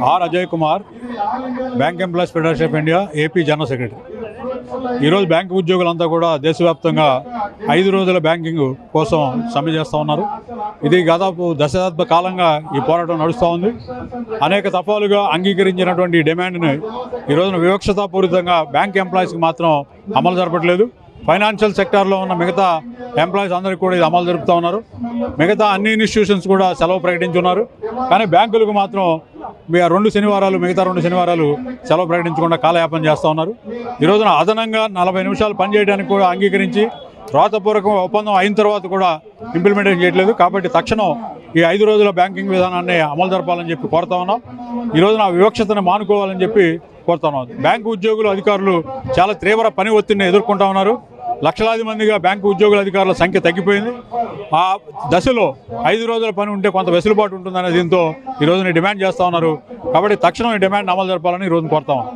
Are Ajay Kumar, bank employees federation of India AP general secretary. ఈరోజు bank ఉద్యోగులంతా కూడా దేశవ్యాప్తంగా 5 రోజుల బ్యాంకింగ్ కోసం సమ్మె చేస్తూ ఉన్నారు. ఇది దాదాపు దశాబ్ద కాలంగా ఈ పోరాటం నడుస్తూ ఉంది. అనేక దఫాలుగా అంగీకరించినటువంటి డిమాండ్ని ఈరోజున వివక్షతాపూరితంగా బ్యాంక్ ఎంప్లాయీస్కి మాత్రం అమలు జరపట్లేదు. ఫైనాన్షియల్ సెక్టార్లో ఉన్న మిగతా ఎంప్లాయీస్ అందరికీ కూడా ఇది అమలు జరుపుతూ ఉన్నారు. మిగతా అన్ని ఇన్స్టిట్యూషన్స్ కూడా సెలవు ప్రకటించున్నారు. కానీ బ్యాంకులకు మాత్రం 2 శనివారాలు మిగతా 2 శనివారాలు సెలవు ప్రకటించకుండా కాలయాపన చేస్తూ ఉన్నారు. ఈ రోజున అదనంగా 40 నిమిషాలు పనిచేయడానికి కూడా అంగీకరించి రాతపూర్వక ఒప్పందం అయిన తర్వాత కూడా ఇంప్లిమెంటేషన్ చేయట్లేదు. కాబట్టి తక్షణం ఈ 5 రోజుల బ్యాంకింగ్ విధానాన్ని అమలు జరపాలని చెప్పి కోరుతా ఉన్నాం. ఈ రోజున వివక్షతను మానుకోవాలని చెప్పి కోరుతా ఉన్నాం. బ్యాంకు ఉద్యోగులు అధికారులు చాలా తీవ్ర పని ఒత్తిడిని ఎదుర్కొంటా ఉన్నారు. లక్షలాది మందిగా బ్యాంకు ఉద్యోగుల అధికారుల సంఖ్య తగ్గిపోయింది. ఆ దశలో 5 రోజుల పని ఉంటే కొంత వెసులుబాటు ఉంటుందనే దీంతో ఈ రోజున డిమాండ్ చేస్తూ ఉన్నారు. కాబట్టి తక్షణం ఈ డిమాండ్ అమలు జరపాలని ఈ రోజున కోరుతా ఉన్నాం.